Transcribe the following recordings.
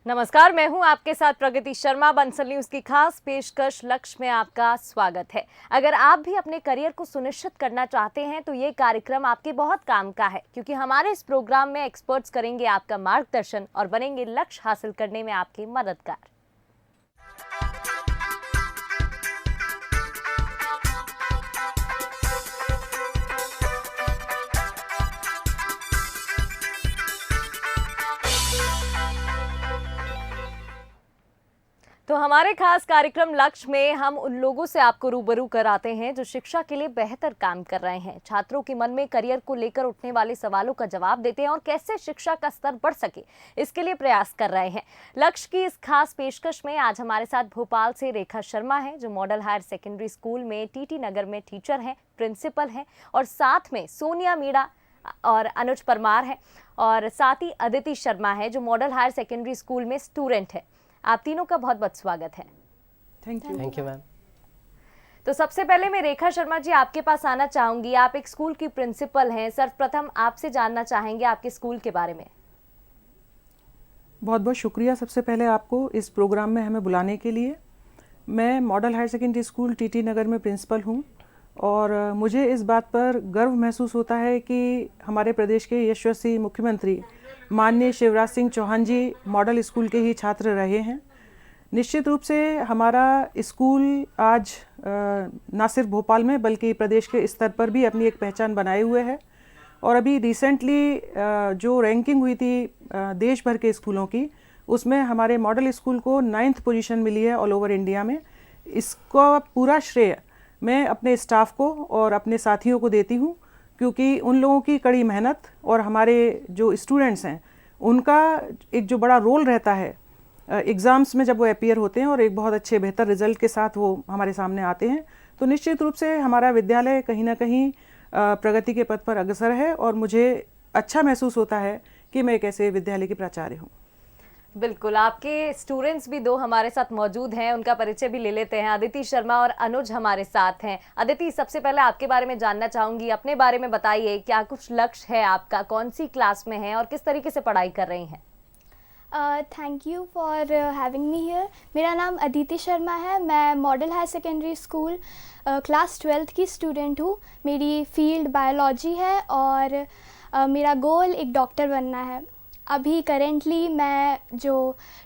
नमस्कार, मैं हूं आपके साथ प्रगति शर्मा। बंसल न्यूज की खास पेशकश लक्ष्य में आपका स्वागत है। अगर आप भी अपने करियर को सुनिश्चित करना चाहते हैं तो ये कार्यक्रम आपके बहुत काम का है, क्योंकि हमारे इस प्रोग्राम में एक्सपर्ट्स करेंगे आपका मार्गदर्शन और बनेंगे लक्ष्य हासिल करने में आपके मददगार। तो हमारे खास कार्यक्रम लक्ष्य में हम उन लोगों से आपको रूबरू कराते हैं जो शिक्षा के लिए बेहतर काम कर रहे हैं, छात्रों के मन में करियर को लेकर उठने वाले सवालों का जवाब देते हैं और कैसे शिक्षा का स्तर बढ़ सके इसके लिए प्रयास कर रहे हैं। लक्ष्य की इस खास पेशकश में आज हमारे साथ भोपाल से रेखा शर्मा है, जो मॉडल हायर सेकेंडरी स्कूल में टीटी नगर में टीचर हैं, प्रिंसिपल हैं, और साथ में सोनिया मीणा और अनुज परमार है, और साथ ही अदिति शर्मा है जो मॉडल हायर सेकेंडरी स्कूल में स्टूडेंट है। आप तीनों का बहुत बहुत स्वागत है। Thank you ma'am. तो सबसे पहले मैं रेखा शर्मा जी आपके पास आना चाहूंगी। आप एक स्कूल की प्रिंसिपल हैं। सर्वप्रथम आपसे जानना चाहेंगे आपके स्कूल के बारे में। बहुत बहुत शुक्रिया सबसे पहले आपको इस प्रोग्राम में हमें बुलाने के लिए। मैं model higher secondary school TT Nagar में प्रिंसिपल हूँ और मुझे इस बात पर गर्व महसूस होता है कि हमारे प्रदेश के यशस्वी मुख्यमंत्री माननीय शिवराज सिंह चौहान जी मॉडल स्कूल के ही छात्र रहे हैं। निश्चित रूप से हमारा स्कूल आज न सिर्फ भोपाल में बल्कि प्रदेश के स्तर पर भी अपनी एक पहचान बनाए हुए है। और अभी रिसेंटली जो रैंकिंग हुई थी देश भर के स्कूलों की, उसमें हमारे मॉडल स्कूल को 9th पोजीशन मिली है ऑल ओवर इंडिया में। इसका पूरा श्रेय मैं अपने स्टाफ को और अपने साथियों को देती हूँ, क्योंकि उन लोगों की कड़ी मेहनत और हमारे जो स्टूडेंट्स हैं उनका एक जो बड़ा रोल रहता है एग्ज़ाम्स में जब वो अपीयर होते हैं और एक बहुत अच्छे बेहतर रिजल्ट के साथ वो हमारे सामने आते हैं, तो निश्चित रूप से हमारा विद्यालय कहीं ना कहीं प्रगति के पथ पर अग्रसर है और मुझे अच्छा महसूस होता है कि मैं एक ऐसे विद्यालय की प्राचार्य हूँ। बिल्कुल, आपके स्टूडेंट्स भी दो हमारे साथ मौजूद हैं, उनका परिचय भी ले लेते हैं। अदिति शर्मा और अनुज हमारे साथ हैं। अदिति, सबसे पहले आपके बारे में जानना चाहूंगी। अपने बारे में बताइए, क्या कुछ लक्ष्य है आपका, कौन सी क्लास में है और किस तरीके से पढ़ाई कर रही हैं? Thank you for having me here. मेरा नाम अदिति शर्मा है। मैं model higher secondary school class 12th की स्टूडेंट हूँ। मेरी फील्ड बायोलॉजी है और मेरा गोल एक डॉक्टर बनना है। अभी करेंटली मैं जो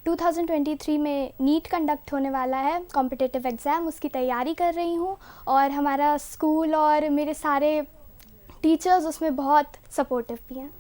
2023 में नीट कंडक्ट होने वाला है कॉम्पिटिटिव एग्ज़ाम, उसकी तैयारी कर रही हूँ और हमारा स्कूल और मेरे सारे टीचर्स उसमें बहुत सपोर्टिव भी हैं।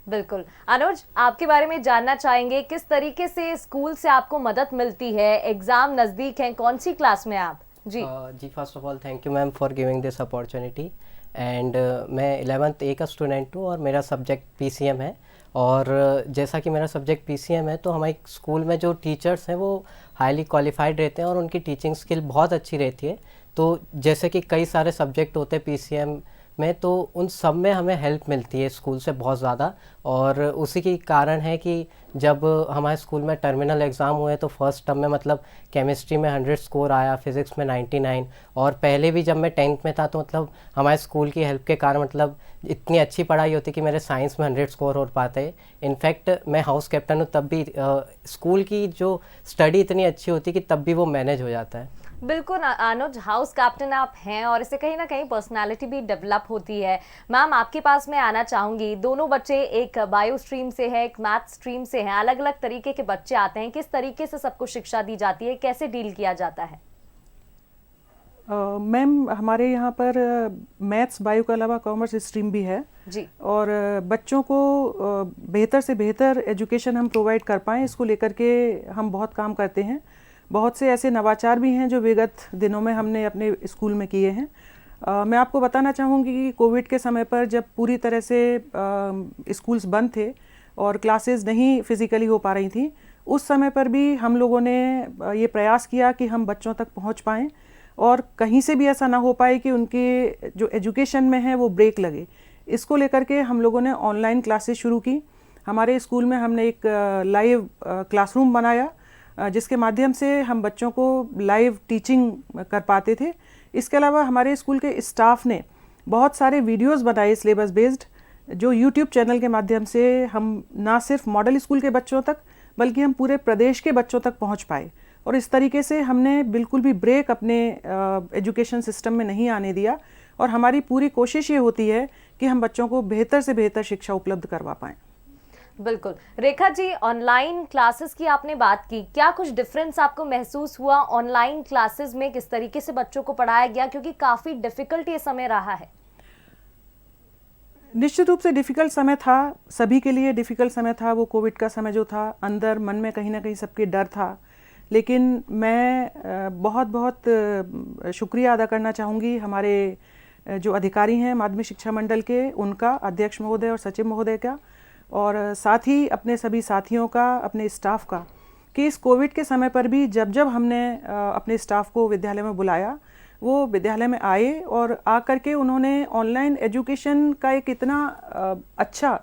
बिल्कुल। अनुज, आपके बारे में जानना चाहेंगे, किस तरीके से स्कूल से आपको मदद मिलती है? एग्ज़ाम नज़दीक हैं, कौन सी क्लास में आप? जी first of all thank you ma'am for giving this opportunity. And मैं 11th A का स्टूडेंट हूँ और मेरा सब्जेक्ट PCM है। और जैसा कि मेरा सब्जेक्ट PCM है तो हमारे स्कूल में जो टीचर्स हैं वो हाईली क्वालिफाइड रहते हैं और उनकी टीचिंग स्किल बहुत अच्छी रहती है। तो जैसे कि कई सारे सब्जेक्ट होते हैं PCM में, तो उन सब में हमें हेल्प मिलती है स्कूल से बहुत ज़्यादा। और उसी के कारण है कि जब हमारे स्कूल में टर्मिनल एग्ज़ाम हुए तो फर्स्ट टर्म में मतलब केमिस्ट्री में 100 स्कोर आया, फिज़िक्स में 99। और पहले भी जब मैं 10th में था तो मतलब हमारे स्कूल की हेल्प के कारण मतलब इतनी अच्छी पढ़ाई होती कि मेरे साइंस में 100 स्कोर हो पाते। इनफैक्ट मैं हाउस कैप्टन हूँ, तब भी स्कूल की जो स्टडी इतनी अच्छी होती कि तब भी वो मैनेज हो जाता है। बिल्कुल अनुज, हाउस कैप्टन आप हैं और इससे कहीं ना कहीं पर्सनालिटी भी डेवलप होती है। मैम, आपके पास मैं आना चाहूंगी। दोनों बच्चे एक बायो स्ट्रीम से है, एक मैथ स्ट्रीम से हैं, अलग अलग तरीके के बच्चे आते हैं। किस तरीके से सबको शिक्षा दी जाती है, कैसे डील किया जाता है? मैम, हमारे यहाँ पर मैथ्स बायो के अलावा कॉमर्स स्ट्रीम भी है जी। और बच्चों को बेहतर से बेहतर एजुकेशन हम प्रोवाइड कर पाएँ, इसको लेकर के हम बहुत काम करते हैं। बहुत से ऐसे नवाचार भी हैं जो विगत दिनों में हमने अपने स्कूल में किए हैं। मैं आपको बताना चाहूँगी कि कोविड के समय पर जब पूरी तरह से स्कूल्स बंद थे और क्लासेस नहीं फिज़िकली हो पा रही थी, उस समय पर भी हम लोगों ने ये प्रयास किया कि हम बच्चों तक पहुँच पाएँ और कहीं से भी ऐसा ना हो पाए कि उनके जो एजुकेशन में है वो ब्रेक लगे। इसको लेकर के हम लोगों ने ऑनलाइन क्लासेस शुरू की। हमारे स्कूल में हमने एक लाइव क्लासरूम बनाया जिसके माध्यम से हम बच्चों को लाइव टीचिंग कर पाते थे। इसके अलावा हमारे स्कूल के स्टाफ ने बहुत सारे वीडियोस बनाए सिलेबस बेस्ड, जो यूट्यूब चैनल के माध्यम से हम ना सिर्फ मॉडल स्कूल के बच्चों तक बल्कि हम पूरे प्रदेश के बच्चों तक पहुंच पाए। और इस तरीके से हमने बिल्कुल भी ब्रेक अपने एजुकेशन सिस्टम में नहीं आने दिया, और हमारी पूरी कोशिश ये होती है कि हम बच्चों को बेहतर से बेहतर शिक्षा उपलब्ध करवा पाएं। बिल्कुल। रेखा जी, ऑनलाइन क्लासेस की आपने बात की, क्या कुछ डिफरेंस आपको महसूस हुआ ऑनलाइन क्लासेस में? किस तरीके से बच्चों को पढ़ाया गया, क्योंकि काफी डिफिकल्ट ये समय रहा है? निश्चित रूप से डिफ़िकल्ट समय था, सभी के लिए डिफ़िकल्ट समय था। वो कोविड का समय जो था, अंदर मन में कहीं ना कहीं सबके डर था। लेकिन मैं बहुत बहुत शुक्रिया अदा करना चाहूँगी हमारे जो अधिकारी हैं माध्यमिक शिक्षा मंडल के, उनका, अध्यक्ष महोदय और सचिव महोदय का, और साथ ही अपने सभी साथियों का, अपने स्टाफ का, कि इस कोविड के समय पर भी जब जब हमने अपने स्टाफ को विद्यालय में बुलाया, वो विद्यालय में आए और आकर के उन्होंने ऑनलाइन एजुकेशन का एक इतना अच्छा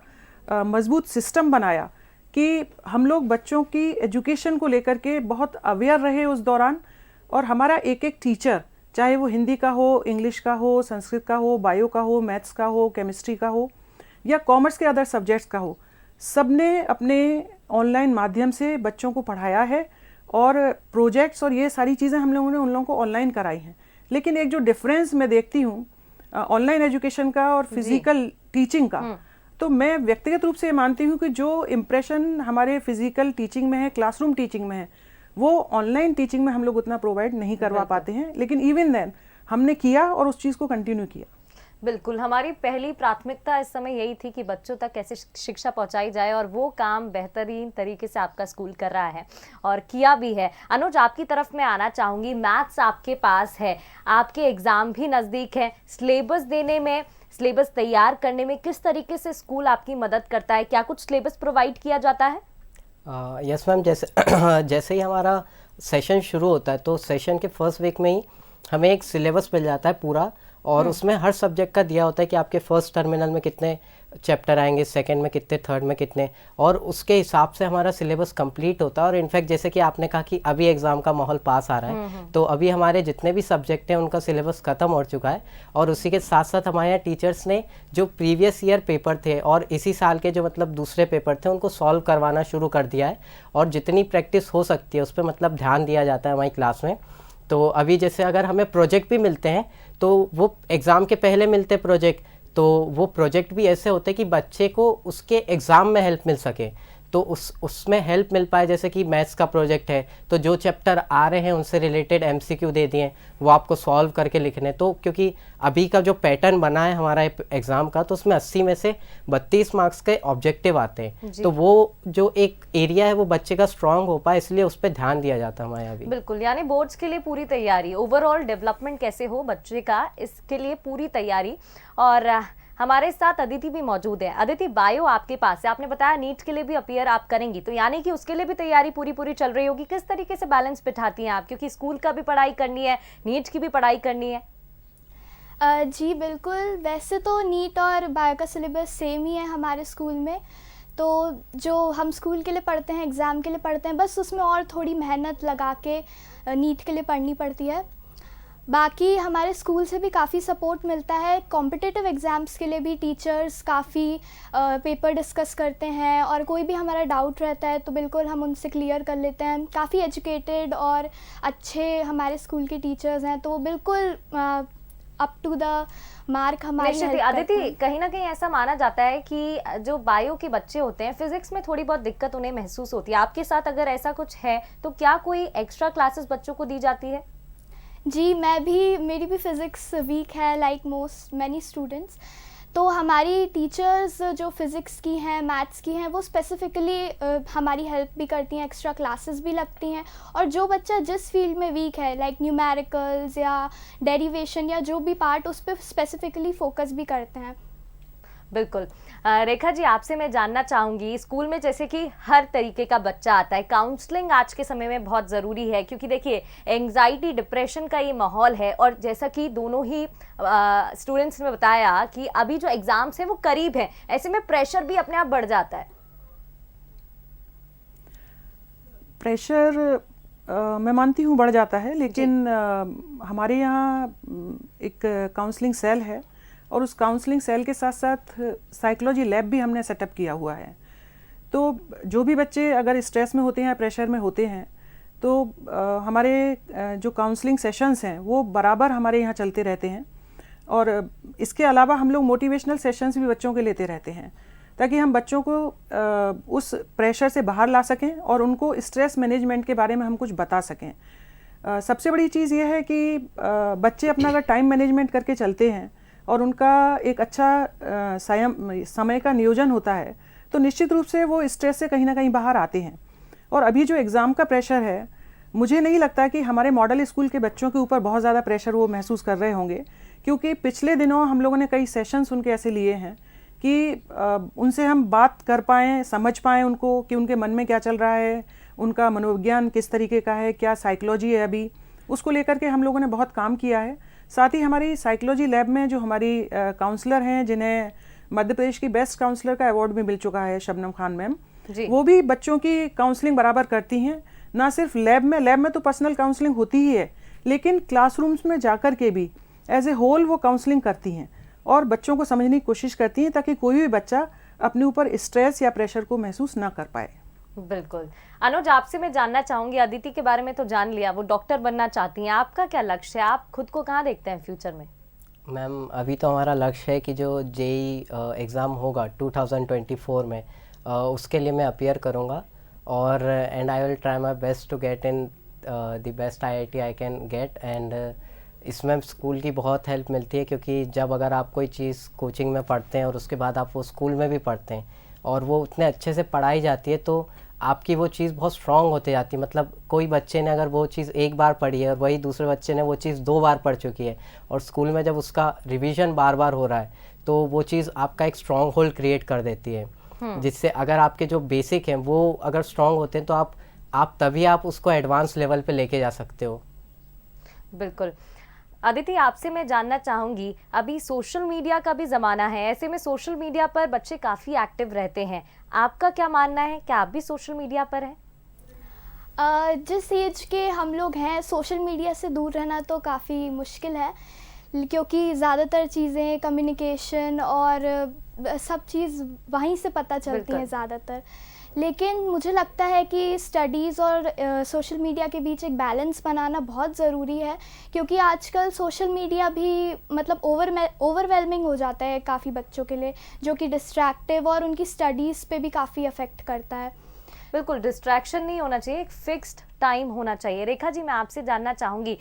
मजबूत सिस्टम बनाया कि हम लोग बच्चों की एजुकेशन को लेकर के बहुत अवेयर रहे उस दौरान। और हमारा एक एक टीचर, चाहे वो हिंदी का हो, इंग्लिश का हो, संस्कृत का हो, बायो का हो, मैथ्स का हो, केमिस्ट्री का हो, या कॉमर्स के अदर सब्जेक्ट्स का हो, सबने अपने ऑनलाइन माध्यम से बच्चों को पढ़ाया है। और प्रोजेक्ट्स और ये सारी चीज़ें हम लोगों ने उन लोगों को ऑनलाइन कराई हैं। लेकिन एक जो डिफरेंस मैं देखती हूँ ऑनलाइन एजुकेशन का और फिजिकल टीचिंग का, तो मैं व्यक्तिगत रूप से ये मानती हूँ कि जो इम्प्रेशन हमारे फिजिकल टीचिंग में है, क्लासरूम टीचिंग में है, वो ऑनलाइन टीचिंग में हम लोग उतना प्रोवाइड नहीं करवा पाते हैं। लेकिन इवन देन हमने किया और उस चीज़ को कंटिन्यू किया। बिल्कुल, हमारी पहली प्राथमिकता इस समय यही थी कि बच्चों तक कैसे शिक्षा पहुंचाई जाए, और वो काम बेहतरीन तरीके से आपका स्कूल कर रहा है और किया भी है। अनुज, आपकी तरफ मैं आना चाहूँगी। मैथ्स आपके पास है, आपके एग्ज़ाम भी नज़दीक है, सिलेबस देने में, सिलेबस तैयार करने में किस तरीके से स्कूल आपकी मदद करता है? क्या कुछ सिलेबस प्रोवाइड किया जाता है? यस मैम, जैसे जैसे ही हमारा सेशन शुरू होता है तो सेशन के फर्स्ट वीक में ही हमें एक सिलेबस मिल जाता है पूरा, और उसमें हर सब्जेक्ट का दिया होता है कि आपके फर्स्ट टर्मिनल में कितने चैप्टर आएंगे, सेकंड में कितने, थर्ड में कितने, और उसके हिसाब से हमारा सिलेबस कंप्लीट होता है। और इनफैक्ट जैसे कि आपने कहा कि अभी एग्ज़ाम का माहौल पास आ रहा है, तो अभी हमारे जितने भी सब्जेक्ट हैं उनका सिलेबस ख़त्म हो चुका है। और उसी के साथ साथ हमारे यहाँ टीचर्स ने जो प्रीवियस ईयर पेपर थे और इसी साल के जो मतलब दूसरे पेपर थे, उनको सॉल्व करवाना शुरू कर दिया है। और जितनी प्रैक्टिस हो सकती है उस पर मतलब ध्यान दिया जाता है हमारी क्लास में। तो अभी जैसे अगर हमें प्रोजेक्ट भी मिलते हैं तो वो एग्ज़ाम के पहले मिलते प्रोजेक्ट, तो वो प्रोजेक्ट भी ऐसे होते हैं कि बच्चे को उसके एग्ज़ाम में हेल्प मिल सके, तो उसमें हेल्प मिल पाए। जैसे कि मैथ्स का प्रोजेक्ट है तो जो चैप्टर आ रहे हैं उनसे रिलेटेड एमसीक्यू दे दिए, वो आपको सॉल्व करके लिखने। तो क्योंकि अभी का जो पैटर्न बना है हमारा एग्ज़ाम का, तो उसमें 80 में से 32 मार्क्स के ऑब्जेक्टिव आते हैं, तो वो जो एक एरिया है वो बच्चे का स्ट्रांग हो पाए, इसलिए उस पर ध्यान दिया जाता है हमारे यहाँ भी। बिल्कुल, यानी बोर्ड्स के लिए पूरी तैयारी, ओवरऑल डेवलपमेंट कैसे हो बच्चे का, इसके लिए पूरी तैयारी। और हमारे साथ अदिति भी मौजूद है। अदिति, बायो आपके पास है, आपने बताया नीट के लिए भी अपीयर आप करेंगी, तो यानी कि उसके लिए भी तैयारी पूरी चल रही होगी। किस तरीके से बैलेंस बिठाती हैं आप, क्योंकि स्कूल का भी पढ़ाई करनी है, नीट की भी पढ़ाई करनी है? जी बिल्कुल, वैसे तो नीट और बायो का सिलेबस सेम ही है हमारे स्कूल में। तो जो हम स्कूल के लिए पढ़ते हैं, एग्ज़ाम के लिए पढ़ते हैं, बस उसमें और थोड़ी मेहनत लगा के नीट के लिए पढ़नी पड़ती है। बाकी हमारे स्कूल से भी काफ़ी सपोर्ट मिलता है। कॉम्पिटिटिव एग्ज़ाम्स के लिए भी टीचर्स काफ़ी पेपर डिस्कस करते हैं, और कोई भी हमारा डाउट रहता है तो बिल्कुल हम उनसे क्लियर कर लेते हैं। काफ़ी एजुकेटेड और अच्छे हमारे स्कूल के टीचर्स हैं, तो वो बिल्कुल अप टू द मार्क हमारी हेल्प करते हैं। अदिति, कहीं ना कहीं ऐसा माना जाता है कि जो बायो के बच्चे होते हैं, फिजिक्स में थोड़ी बहुत दिक्कत उन्हें महसूस होती है। आपके साथ अगर ऐसा कुछ है तो क्या कोई एक्स्ट्रा क्लासेस बच्चों को दी जाती है? जी, मेरी भी फ़िज़िक्स वीक है, लाइक मैनी स्टूडेंट्स। तो हमारी टीचर्स जो फ़िज़िक्स की हैं, मैथ्स की हैं, वो स्पेसिफ़िकली हमारी हेल्प भी करती हैं, एक्स्ट्रा क्लासेस भी लगती हैं। और जो बच्चा जिस फील्ड में वीक है, लाइक न्यूमेरिकल्स या डेरिवेशन या जो भी पार्ट, उस पर स्पेसिफ़िकली फ़ोकस भी करते हैं। बिल्कुल। रेखा जी, आपसे मैं जानना चाहूँगी, स्कूल में जैसे कि हर तरीके का बच्चा आता है, काउंसलिंग आज के समय में बहुत ज़रूरी है, क्योंकि देखिए एंग्जाइटी, डिप्रेशन का ये माहौल है। और जैसा कि दोनों ही स्टूडेंट्स ने बताया कि अभी जो एग्ज़ाम्स हैं वो करीब हैं, ऐसे में प्रेशर भी अपने आप बढ़ जाता है। प्रेशर मैं मानती हूँ बढ़ जाता है, लेकिन हमारे यहाँ एक काउंसलिंग सेल है, और उस काउंसलिंग सेल के साथ साथ साइकोलॉजी लैब भी हमने सेटअप किया हुआ है। तो जो भी बच्चे अगर स्ट्रेस में होते हैं या प्रेशर में होते हैं तो हमारे जो काउंसलिंग सेशंस हैं वो बराबर हमारे यहाँ चलते रहते हैं। और इसके अलावा हम लोग मोटिवेशनल सेशंस भी बच्चों के लेते रहते हैं ताकि हम बच्चों को उस प्रेशर से बाहर ला सकें और उनको स्ट्रेस मैनेजमेंट के बारे में हम कुछ बता सकें। सबसे बड़ी चीज़ ये है कि बच्चे अपना अगर टाइम मैनेजमेंट करके चलते हैं और उनका एक अच्छा समय का नियोजन होता है तो निश्चित रूप से वो स्ट्रेस से कहीं ना कहीं बाहर आते हैं। और अभी जो एग्ज़ाम का प्रेशर है, मुझे नहीं लगता कि हमारे मॉडल स्कूल के बच्चों के ऊपर बहुत ज़्यादा प्रेशर वो महसूस कर रहे होंगे, क्योंकि पिछले दिनों हम लोगों ने कई सेशंस उनके ऐसे लिए हैं कि उनसे हम बात कर पाएँ, समझ पाएँ उनको कि उनके मन में क्या चल रहा है, उनका मनोविज्ञान किस तरीके का है, क्या साइकोलॉजी है अभी, उसको लेकर के हम लोगों ने बहुत काम किया है। साथ ही हमारी साइकोलॉजी लैब में जो हमारी काउंसलर हैं, जिन्हें मध्य प्रदेश की बेस्ट काउंसलर का अवार्ड भी मिल चुका है, शबनम खान मैम, वो भी बच्चों की काउंसलिंग बराबर करती हैं। ना सिर्फ लैब में तो पर्सनल काउंसलिंग होती ही है, लेकिन क्लासरूम्स में जाकर के भी एज ए होल वो काउंसलिंग करती हैं और बच्चों को समझने की कोशिश करती हैं ताकि कोई भी बच्चा अपने ऊपर स्ट्रेस या प्रेशर को महसूस ना कर पाए। बिल्कुल। अनुज, आपसे मैं जानना चाहूंगी, अदिति के बारे में तो जान लिया, वो डॉक्टर बनना चाहती हैं, आपका क्या लक्ष्य है? आप खुद को कहाँ देखते हैं फ्यूचर में? मैम, अभी तो हमारा लक्ष्य है कि जो जेई एग्ज़ाम होगा 2024 में, उसके लिए मैं अपीयर करूँगा और and I will try my best to get in the best IIT I can get. And इसमें स्कूल की बहुत हेल्प मिलती है, क्योंकि जब अगर आप कोई चीज़ कोचिंग में पढ़ते हैं और उसके बाद आप वो स्कूल में भी पढ़ते हैं और वो उतने अच्छे से पढ़ाई जाती है तो आपकी वो चीज़ बहुत स्ट्रॉन्ग होते जाती है। मतलब कोई बच्चे ने अगर वो चीज़ एक बार पढ़ी है और वही दूसरे बच्चे ने वो चीज़ 2 बार पढ़ चुकी है और स्कूल में जब उसका रिवीजन बार बार हो रहा है तो वो चीज़ आपका एक स्ट्रॉन्ग होल्ड क्रिएट कर देती है, जिससे अगर आपके जो बेसिक हैं वो अगर स्ट्रॉन्ग होते हैं तो आप तभी आप उसको एडवांस लेवल पे लेके जा सकते हो। बिल्कुल। अदिति, आपसे मैं जानना चाहूंगी, अभी सोशल मीडिया का भी ज़माना है, ऐसे में सोशल मीडिया पर बच्चे काफ़ी एक्टिव रहते हैं, आपका क्या मानना है? क्या आप भी सोशल मीडिया पर हैं? जिस एज के हम लोग हैं, सोशल मीडिया से दूर रहना तो काफ़ी मुश्किल है, क्योंकि ज़्यादातर चीज़ें कम्युनिकेशन और सब चीज़ वहीं से पता चलती हैं ज़्यादातर। लेकिन मुझे लगता है कि स्टडीज़ और सोशल मीडिया के बीच एक बैलेंस बनाना बहुत ज़रूरी है, क्योंकि आजकल सोशल मीडिया भी मतलब ओवरवेलमिंग हो जाता है काफ़ी बच्चों के लिए, जो कि डिस्ट्रैक्टिव और उनकी स्टडीज़ पे भी काफ़ी अफेक्ट करता है। बिल्कुल, डिस्ट्रैक्शन नहीं होना चाहिए, एक फिक्स्ड टाइम होना चाहिए। रेखा जी, मैं आपसे जानना चाहूँगी,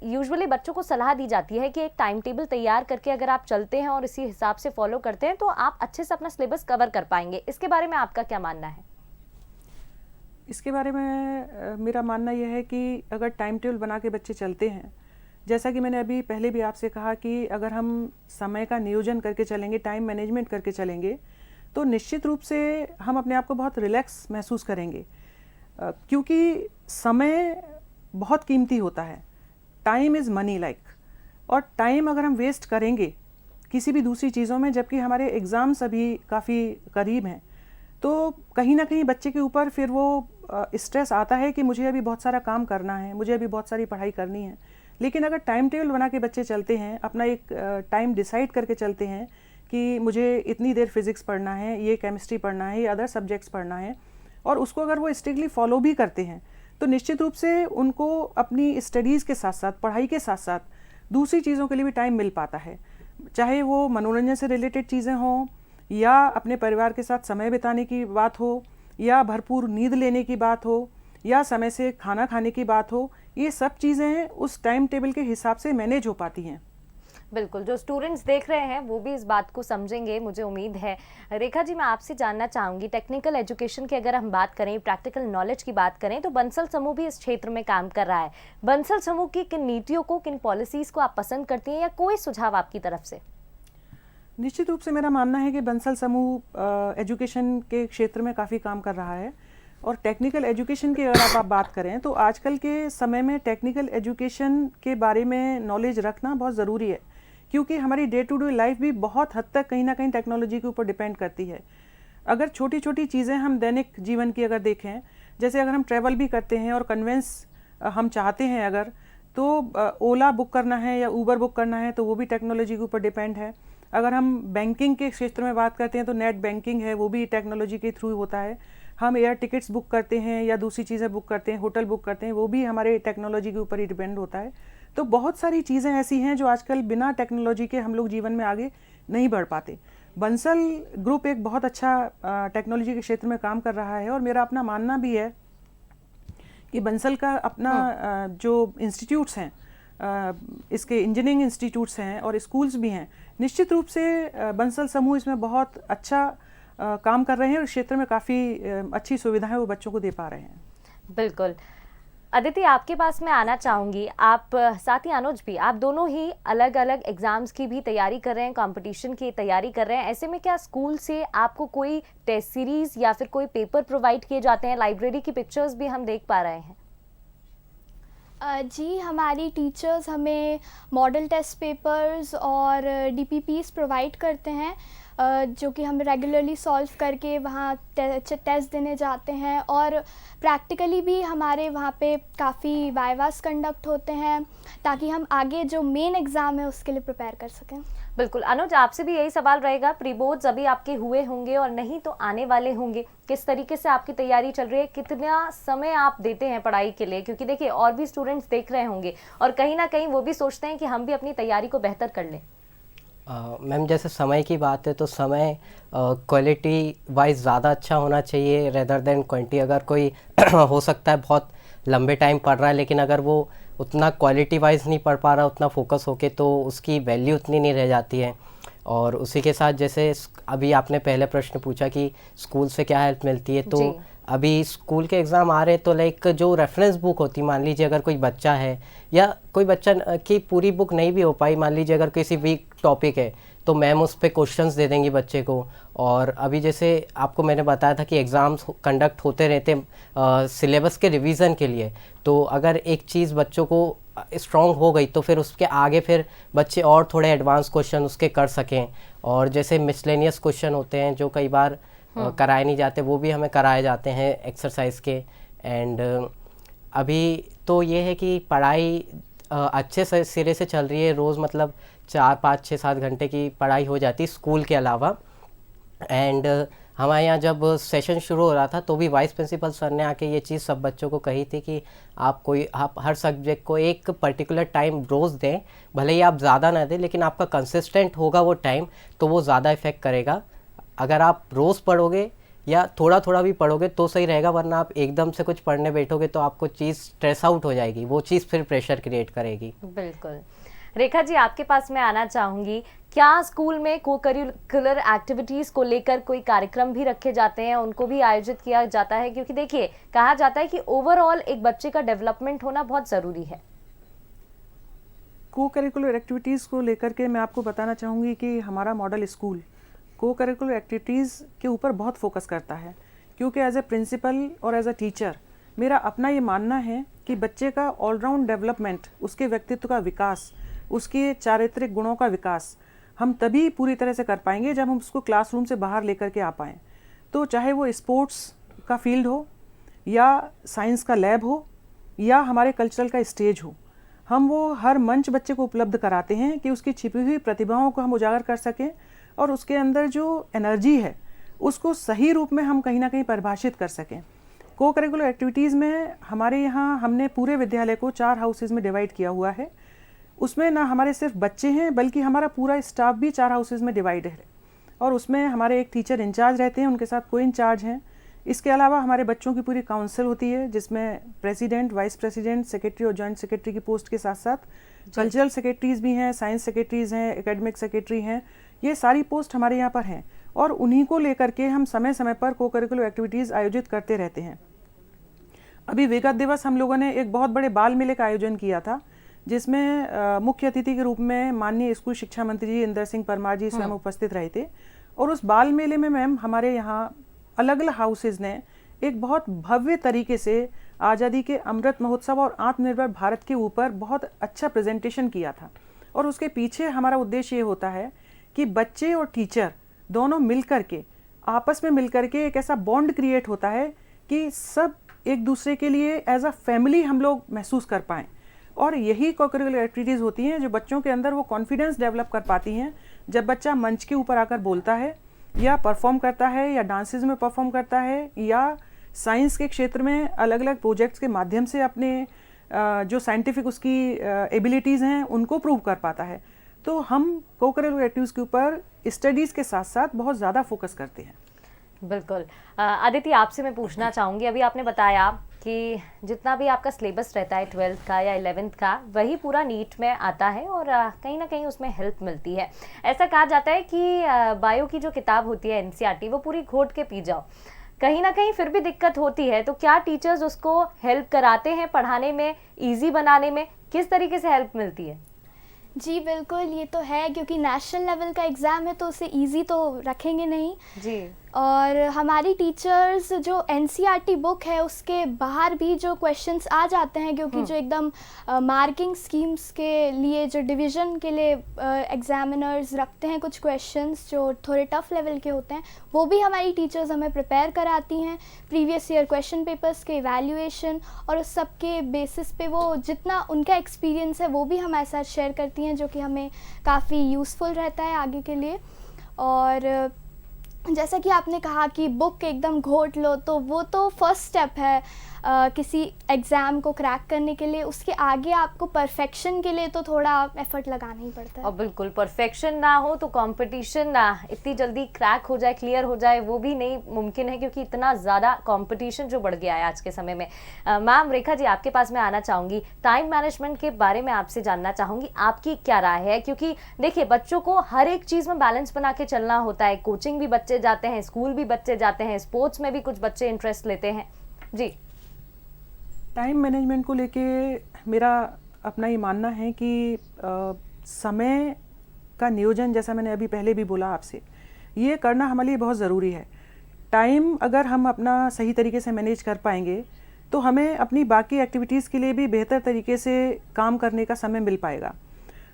यूजुअली बच्चों को सलाह दी जाती है कि एक टाइम टेबल तैयार करके अगर आप चलते हैं और इसी हिसाब से फॉलो करते हैं तो आप अच्छे से अपना सिलेबस कवर कर पाएंगे, इसके बारे में आपका क्या मानना है? इसके बारे में मेरा मानना यह है कि अगर टाइम टेबल बना के बच्चे चलते हैं, जैसा कि मैंने अभी पहले भी आपसे कहा कि अगर हम समय का नियोजन करके चलेंगे, टाइम मैनेजमेंट करके चलेंगे, तो निश्चित रूप से हम अपने आप को बहुत रिलैक्स महसूस करेंगे, क्योंकि समय बहुत कीमती होता है। टाइम इज़ मनी लाइक, और टाइम अगर हम वेस्ट करेंगे किसी भी दूसरी चीज़ों में, जबकि हमारे एग्ज़ाम्स अभी काफ़ी करीब हैं, तो कहीं ना कहीं बच्चे के ऊपर फिर वो स्ट्रेस आता है कि मुझे अभी बहुत सारा काम करना है, मुझे अभी बहुत सारी पढ़ाई करनी है। लेकिन अगर टाइम टेबल बना के बच्चे चलते हैं, अपना एक टाइम डिसाइड करके चलते हैं कि मुझे इतनी देर फिज़िक्स पढ़ना है, ये केमिस्ट्री पढ़ना है, ये अदर सब्जेक्ट्स पढ़ना है, और उसको अगर वो स्ट्रिक्टली फॉलो भी करते हैं, तो निश्चित रूप से उनको अपनी स्टडीज़ के साथ साथ, पढ़ाई के साथ साथ दूसरी चीज़ों के लिए भी टाइम मिल पाता है, चाहे वो मनोरंजन से रिलेटेड चीज़ें हों, या अपने परिवार के साथ समय बिताने की बात हो, या भरपूर नींद लेने की बात हो, या समय से खाना खाने की बात हो। ये सब चीज़ें उस टाइम टेबल के हिसाब से मैनेज हो पाती हैं। बिल्कुल, जो स्टूडेंट्स देख रहे हैं वो भी इस बात को समझेंगे, मुझे उम्मीद है। रेखा जी, मैं आपसे जानना चाहूँगी, टेक्निकल एजुकेशन की अगर हम बात करें, प्रैक्टिकल नॉलेज की बात करें, तो बंसल समूह भी इस क्षेत्र में काम कर रहा है। बंसल समूह की किन नीतियों को, किन पॉलिसीज़ को आप पसंद करती हैं, या कोई सुझाव आपकी तरफ से? निश्चित रूप से मेरा मानना है कि बंसल समूह एजुकेशन के क्षेत्र में काफ़ी काम कर रहा है, और टेक्निकल एजुकेशन की अगर आप बात करें तो आजकल के समय में टेक्निकल एजुकेशन के बारे में नॉलेज रखना बहुत ज़रूरी है, क्योंकि हमारी डे टू डे लाइफ भी बहुत हद तक कहीं ना कहीं टेक्नोलॉजी के ऊपर डिपेंड करती है। अगर छोटी छोटी चीज़ें हम दैनिक जीवन की अगर देखें, जैसे अगर हम ट्रैवल भी करते हैं और कन्वेंस हम चाहते हैं अगर, तो ओला बुक करना है या ऊबर बुक करना है तो वो भी टेक्नोलॉजी के ऊपर डिपेंड है। अगर हम बैंकिंग के क्षेत्र में बात करते हैं तो नेट बैंकिंग है, वो भी टेक्नोलॉजी के थ्रू होता है। हम एयर टिकट्स बुक करते हैं या दूसरी चीज़ें बुक करते हैं, होटल बुक करते हैं, वो भी हमारे टेक्नोलॉजी के ऊपर ही डिपेंड होता है। तो बहुत सारी चीज़ें ऐसी हैं जो आजकल बिना टेक्नोलॉजी के हम लोग जीवन में आगे नहीं बढ़ पाते। बंसल ग्रुप एक बहुत अच्छा टेक्नोलॉजी के क्षेत्र में काम कर रहा है और मेरा अपना मानना भी है कि बंसल का अपना जो इंस्टीट्यूट्स हैं, इसके इंजीनियरिंग इंस्टीट्यूट्स हैं और स्कूल्स भी हैं, निश्चित रूप से बंसल समूह इसमें बहुत अच्छा काम कर रहे हैं और इस क्षेत्र में काफ़ी अच्छी सुविधाएं वो बच्चों को दे पा रहे हैं। बिल्कुल। अदिति, आपके पास मैं आना चाहूँगी। आप साथ ही अनुज भी, आप दोनों ही अलग अलग एग्जाम्स की भी तैयारी कर रहे हैं, कंपटीशन की तैयारी कर रहे हैं। ऐसे में क्या स्कूल से आपको कोई टेस्ट सीरीज या फिर कोई पेपर प्रोवाइड किए जाते हैं? लाइब्रेरी की पिक्चर्स भी हम देख पा रहे हैं। जी, हमारी टीचर्स हमें मॉडल टेस्ट पेपर्स और डीपीपीस प्रोवाइड करते हैं, जो कि हम रेगुलरली सॉल्व करके वहाँ टेस्ट देने जाते हैं। और प्रैक्टिकली भी हमारे वहाँ पे काफ़ी वाइवास कंडक्ट होते हैं ताकि हम आगे जो मेन एग्ज़ाम है उसके लिए प्रिपेयर कर सकें। बिल्कुल। अनुज, आपसे भी यही सवाल रहेगा। प्री बोर्ड्स अभी आपके हुए होंगे और नहीं तो आने वाले होंगे, किस तरीके से आपकी तैयारी चल रही है? कितना समय आप देते हैं पढ़ाई के लिए? क्योंकि देखिए और भी स्टूडेंट्स देख रहे होंगे और कहीं ना कहीं वो भी सोचते हैं कि हम भी अपनी तैयारी को बेहतर कर लें। मैम, जैसे समय की बात है तो समय क्वालिटी वाइज ज़्यादा अच्छा होना चाहिए रेदर देन क्वांटिटी। अगर कोई हो सकता है बहुत लंबे टाइम पढ़ रहा है लेकिन अगर वो उतना क्वालिटी वाइज नहीं पढ़ पा रहा, उतना फोकस होके, तो उसकी वैल्यू उतनी नहीं रह जाती है। और उसी के साथ जैसे अभी आपने पहले प्रश्न पूछा कि स्कूल से क्या हेल्प मिलती है, तो अभी स्कूल के एग्ज़ाम आ रहे तो लाइक जो रेफरेंस बुक होती है, मान लीजिए अगर कोई बच्चा है या कोई बच्चा की पूरी बुक नहीं भी हो पाई, मान लीजिए अगर किसी वीक टॉपिक है तो मैम उस पर क्वेश्चंस दे देंगी बच्चे को। और अभी जैसे आपको मैंने बताया था कि एग्ज़ाम्स कंडक्ट होते रहते सिलेबस के रिवीजन के लिए, तो अगर एक चीज़ बच्चों को स्ट्रॉन्ग हो गई तो फिर उसके आगे फिर बच्चे और थोड़े एडवांस क्वेश्चन उसके कर सकें। और जैसे मिसलेनियस क्वेश्चन होते हैं जो कई बार कराए नहीं जाते, वो भी हमें कराए जाते हैं एक्सरसाइज के। एंड अभी तो ये है कि पढ़ाई अच्छे से सिरे से चल रही है। रोज़ मतलब 4, 5, 6, 7 घंटे की पढ़ाई हो जाती है स्कूल के अलावा। एंड हमारे यहाँ जब सेशन शुरू हो रहा था तो भी वाइस प्रिंसिपल सर ने आके ये चीज़ सब बच्चों को कही थी कि आप हर सब्जेक्ट को एक पर्टिकुलर टाइम रोज़ दें, भले ही आप ज़्यादा ना दें लेकिन आपका कंसिस्टेंट होगा वो टाइम, तो वो ज़्यादा इफेक्ट करेगा। अगर आप रोज़ पढ़ोगे या थोड़ा थोड़ा भी पढ़ोगे तो सही रहेगा, वरना आप एकदम से कुछ पढ़ने बैठोगे तो आपको चीज़ स्ट्रेस आउट हो जाएगी, वो चीज़ फिर प्रेशर क्रिएट करेगी। बिल्कुल। रेखा जी, आपके पास मैं आना चाहूँगी। क्या स्कूल में को करिकुलर एक्टिविटीज़ को लेकर कोई कार्यक्रम भी रखे जाते हैं, उनको भी आयोजित किया जाता है? क्योंकि देखिए कहा जाता है कि ओवरऑल एक बच्चे का डेवलपमेंट होना बहुत ज़रूरी है। को करिकुलर एक्टिविटीज़ को लेकर के मैं आपको बताना चाहूँगी कि हमारा मॉडल स्कूल को करिकुलर एक्टिविटीज़ के ऊपर बहुत फोकस करता है, क्योंकि एज ए प्रिंसिपल और एज ए टीचर मेरा अपना ये मानना है कि बच्चे का ऑलराउंड डेवलपमेंट, उसके व्यक्तित्व का विकास, उसके चारित्रिक गुणों का विकास हम तभी पूरी तरह से कर पाएंगे जब हम उसको क्लासरूम से बाहर लेकर के आ पाएँ। तो चाहे वो स्पोर्ट्स का फील्ड हो या साइंस का लैब हो या हमारे कल्चरल का स्टेज हो, हम वो हर मंच बच्चे को उपलब्ध कराते हैं कि उसकी छिपी हुई प्रतिभाओं को हम उजागर कर सकें और उसके अंदर जो एनर्जी है उसको सही रूप में हम कहीं ना कहीं परिभाषित कर सकें। को करिकुलर एक्टिविटीज़ में हमारे यहाँ हमने पूरे विद्यालय को 4 हाउसेज में डिवाइड किया हुआ है। उसमें ना हमारे सिर्फ बच्चे हैं बल्कि हमारा पूरा स्टाफ भी 4 हाउसेज में डिवाइड है और उसमें हमारे एक टीचर इंचार्ज रहते हैं, उनके साथ को इंचार्ज हैं। इसके अलावा हमारे बच्चों की पूरी काउंसिल होती है जिसमें प्रेसिडेंट, वाइस प्रेसिडेंट, सेक्रेटरी और जॉइंट सेक्रेटरी की पोस्ट के साथ साथ कल्चरल सेक्रेटरीज भी हैं, साइंस सेक्रेटरीज हैं, एकेडमिक सेक्रेटरी हैं। ये सारी पोस्ट हमारे यहाँ पर हैं और उन्हीं को लेकर के हम समय समय पर को करिकुलर एक्टिविटीज़ आयोजित करते रहते हैं। अभी विगत दिवस हम लोगों ने एक बहुत बड़े बाल मेले का आयोजन किया था जिसमें मुख्य अतिथि के रूप में माननीय स्कूल शिक्षा मंत्री जी इंदर सिंह परमार जी स्वयं उपस्थित रहे थे। और उस बाल मेले में मैम हमारे यहाँ अलग अलग हाउसेज ने एक बहुत भव्य तरीके से आज़ादी के अमृत महोत्सव और आत्मनिर्भर भारत के ऊपर बहुत अच्छा प्रेजेंटेशन किया था। और उसके पीछे हमारा उद्देश्य ये होता है कि बच्चे और टीचर दोनों मिलकर के आपस में मिलकर के एक ऐसा बॉन्ड क्रिएट होता है कि सब एक दूसरे के लिए एज अ फैमिली हम लोग महसूस कर पाएँ। और यही कोकरिकुलर एक्टिविटीज़ होती हैं जो बच्चों के अंदर वो कॉन्फिडेंस डेवलप कर पाती हैं। जब बच्चा मंच के ऊपर आकर बोलता है या परफॉर्म करता है या डांसेस में परफॉर्म करता है या साइंस के क्षेत्र में अलग अलग प्रोजेक्ट्स के माध्यम से अपने जो साइंटिफिक उसकी एबिलिटीज़ हैं उनको प्रूव कर पाता है, तो हम कोकरिकुलर एक्टिविटीज़ के ऊपर स्टडीज़ के साथ साथ बहुत ज़्यादा फोकस करते हैं। बिल्कुल। अदिति, आपसे मैं पूछना चाहूँगी, अभी आपने बताया कि जितना भी आपका सिलेबस रहता है 12th का या 11th का, वही पूरा नीट में आता है और कहीं ना कहीं उसमें हेल्प मिलती है। ऐसा कहा जाता है कि बायो की जो किताब होती है एनसीईआरटी, वो पूरी घोट के पी जाओ, कहीं ना कहीं फिर भी दिक्कत होती है, तो क्या टीचर्स उसको हेल्प कराते हैं पढ़ाने में, इजी बनाने में? किस तरीके से हेल्प मिलती है? जी बिल्कुल, ये तो है, क्योंकि नेशनल लेवल का एग्ज़ाम है तो उसे इजी तो रखेंगे नहीं जी। और हमारी टीचर्स जो एनसीईआरटी बुक है उसके बाहर भी जो क्वेश्चंस आ जाते हैं, क्योंकि जो एकदम मार्किंग स्कीम्स के लिए जो डिवीज़न के लिए एग्जामिनर्स रखते हैं कुछ क्वेश्चंस जो थोड़े टफ लेवल के होते हैं, वो भी हमारी टीचर्स हमें प्रिपेयर कराती हैं। प्रीवियस ईयर क्वेश्चन पेपर्स के इवैल्यूएशन और उस सब के बेसिस पे वो जितना उनका एक्सपीरियंस है वो भी हमारे साथ शेयर करती हैं, जो कि हमें काफ़ी यूज़फुल रहता है आगे के लिए। और जैसा कि आपने कहा कि बुक एकदम घोट लो, तो वो तो फर्स्ट स्टेप है किसी एग्ज़ाम को क्रैक करने के लिए। उसके आगे आपको परफेक्शन के लिए तो थोड़ा एफर्ट लगाना ही पड़ता है। और बिल्कुल परफेक्शन ना हो तो कंपटीशन ना इतनी जल्दी क्रैक हो जाए, क्लियर हो जाए, वो भी नहीं मुमकिन है, क्योंकि इतना ज़्यादा कंपटीशन जो बढ़ गया है आज के समय में। मैम रेखा जी, आपके पास मैं आना चाहूँगी, टाइम मैनेजमेंट के बारे में आपसे जानना चाहूँगी, आपकी क्या राय है? क्योंकि देखिए, बच्चों को हर एक चीज़ में बैलेंस बना के चलना होता है। कोचिंग भी बच्चे जाते हैं, स्कूल भी बच्चे जाते हैं, स्पोर्ट्स में भी कुछ बच्चे इंटरेस्ट लेते हैं। जी। टाइम मैनेजमेंट को लेके मेरा अपना ये मानना है कि समय का नियोजन, जैसा मैंने अभी पहले भी बोला आपसे, ये करना हमारे लिए बहुत ज़रूरी है। टाइम अगर हम अपना सही तरीके से मैनेज कर पाएंगे तो हमें अपनी बाकी एक्टिविटीज़ के लिए भी बेहतर तरीके से काम करने का समय मिल पाएगा।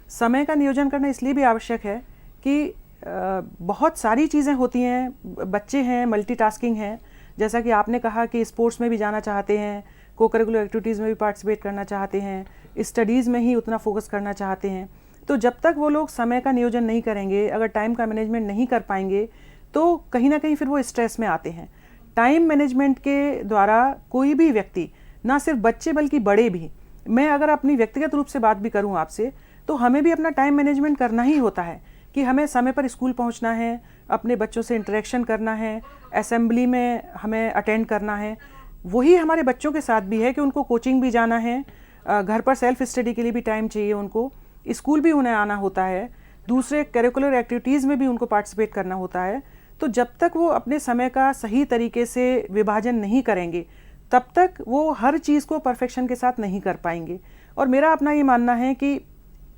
समय का नियोजन करना इसलिए भी आवश्यक है कि बहुत सारी चीज़ें होती हैं, बच्चे हैं, मल्टीटास्किंग हैं, जैसा कि आपने कहा कि स्पोर्ट्स में भी जाना चाहते हैं, को-करिकुलर एक्टिविटीज़ में भी पार्टिसिपेट करना चाहते हैं, स्टडीज़ में ही उतना फोकस करना चाहते हैं। तो जब तक वो लोग समय का नियोजन नहीं करेंगे, अगर टाइम का मैनेजमेंट नहीं कर पाएंगे, तो कहीं ना कहीं फिर वो स्ट्रेस में आते हैं। टाइम मैनेजमेंट के द्वारा कोई भी व्यक्ति, ना सिर्फ बच्चे बल्कि बड़े भी, मैं अगर अपनी व्यक्तिगत रूप से बात भी करूं आपसे, तो हमें भी अपना टाइम मैनेजमेंट करना ही होता है कि हमें समय पर स्कूल पहुंचना है, अपने बच्चों से इंटरेक्शन करना है, असेंबली में हमें अटेंड करना है। वही हमारे बच्चों के साथ भी है कि उनको कोचिंग भी जाना है, घर पर सेल्फ स्टडी के लिए भी टाइम चाहिए उनको, स्कूल भी उन्हें आना होता है, दूसरे करिकुलर एक्टिविटीज़ में भी उनको पार्टिसिपेट करना होता है। तो जब तक वो अपने समय का सही तरीके से विभाजन नहीं करेंगे, तब तक वो हर चीज़ को परफेक्शन के साथ नहीं कर पाएंगे। और मेरा अपना ये मानना है कि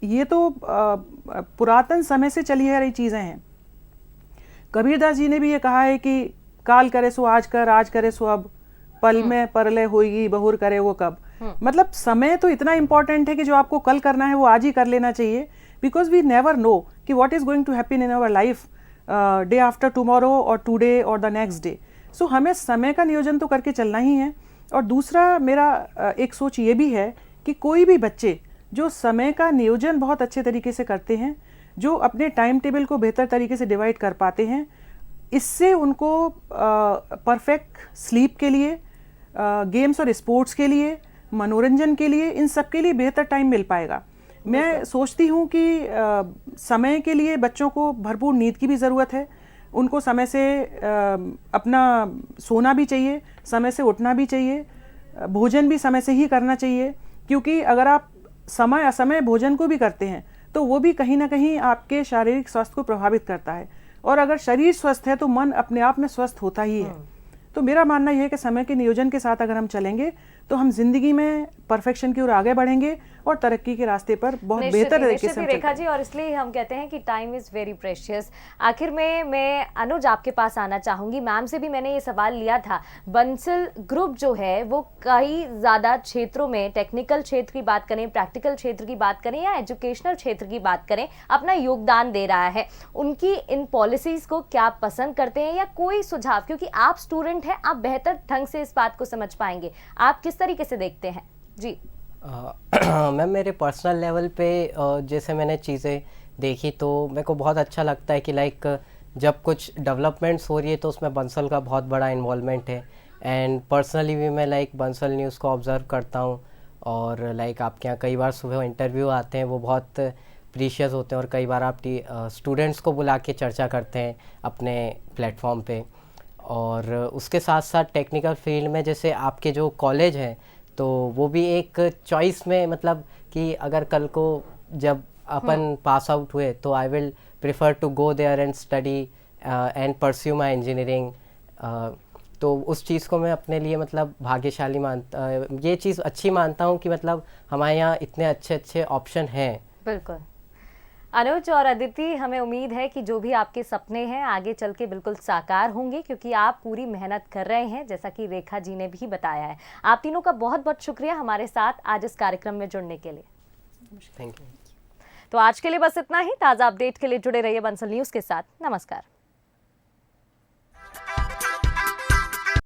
ये तो पुरातन समय से चली आ रही चीज़ें हैं। कबीरदास जी ने भी ये कहा है कि काल करे सो आज कर, आज करे सो अब, पल में परलय होगी, बहुर करे वो कब। मतलब समय तो इतना इंपॉर्टेंट है कि जो आपको कल करना है वो आज ही कर लेना चाहिए, बिकॉज वी नेवर नो कि what is going to happen in our life day after tomorrow और टुडे और द नेक्स्ट डे। सो हमें समय का नियोजन तो करके चलना ही है। और दूसरा मेरा एक सोच ये भी है कि कोई भी बच्चे जो समय का नियोजन बहुत अच्छे तरीके से करते हैं, जो अपने टाइम टेबल को बेहतर तरीके से डिवाइड कर पाते हैं, इससे उनको परफेक्ट स्लीप के लिए, गेम्स और स्पोर्ट्स के लिए, मनोरंजन के लिए, इन सब के लिए बेहतर टाइम मिल पाएगा। मैं सोचती हूँ कि समय के लिए बच्चों को भरपूर नींद की भी ज़रूरत है। उनको समय से अपना सोना भी चाहिए, समय से उठना भी चाहिए, भोजन भी समय से ही करना चाहिए, क्योंकि अगर आप समय असमय भोजन को भी करते हैं तो वो भी कहीं ना कहीं आपके शारीरिक स्वास्थ्य को प्रभावित करता है। और अगर शरीर स्वस्थ है तो मन अपने आप में स्वस्थ होता ही है। तो मेरा मानना यह है कि समय के नियोजन के साथ अगर हम चलेंगे तो हम जिंदगी में परफेक्शन की ओर आगे बढ़ेंगे और तरक्की के रास्ते पर बहुत बेहतर तरीके से रेखा जी, और इसलिए हम कहते हैं कि टाइम इज वेरी प्रेशियस। आखिर में मैं अनुज आपके पास आना चाहूंगी। मैम से भी मैंने ये सवाल लिया था, बंसल ग्रुप जो है वो कई ज़्यादा क्षेत्रों में, टेक्निकल क्षेत्र की बात करें, प्रैक्टिकल क्षेत्र की बात करें या एजुकेशनल क्षेत्र की बात करें, अपना योगदान दे रहा है। उनकी इन पॉलिसीज़ को क्या पसंद करते हैं या कोई सुझाव, क्योंकि आप स्टूडेंट हैं, आप बेहतर ढंग से इस बात को समझ पाएंगे, आप किस तरीके से देखते हैं? जी। मैम मेरे पर्सनल लेवल पे जैसे मैंने चीज़ें देखी तो मेरे को बहुत अच्छा लगता है कि लाइक जब कुछ डेवलपमेंट्स हो रही है तो उसमें बंसल का बहुत बड़ा इन्वॉल्वमेंट है। एंड पर्सनली भी मैं लाइक बंसल न्यूज़ को ऑब्ज़र्व करता हूँ और लाइक आपके यहाँ कई बार सुबह इंटरव्यू आते हैं, वो बहुत प्रीशियस होते हैं और कई बार आप स्टूडेंट्स को बुला के चर्चा करते हैं अपने प्लेटफॉर्म पे। और उसके साथ साथ टेक्निकल फील्ड में जैसे आपके जो कॉलेज हैं तो वो भी एक चॉइस में, मतलब कि अगर कल को जब अपन पास आउट हुए तो I will prefer to go there and study and pursue my engineering. तो उस चीज़ को मैं अपने लिए मतलब भाग्यशाली ये चीज़ अच्छी मानता हूँ कि मतलब हमारे यहाँ इतने अच्छे अच्छे ऑप्शन हैं। बिल्कुल। अनुज और अदिति, हमें उम्मीद है कि जो भी आपके सपने हैं आगे चल के बिल्कुल साकार होंगे, क्योंकि आप पूरी मेहनत कर रहे हैं, जैसा कि रेखा जी ने भी बताया है। आप तीनों का बहुत बहुत शुक्रिया हमारे साथ आज इस कार्यक्रम में जुड़ने के लिए। Thank you. तो आज के लिए बस इतना ही। ताज़ा अपडेट के लिए जुड़े रहिए बंसल न्यूज़ के साथ। नमस्कार।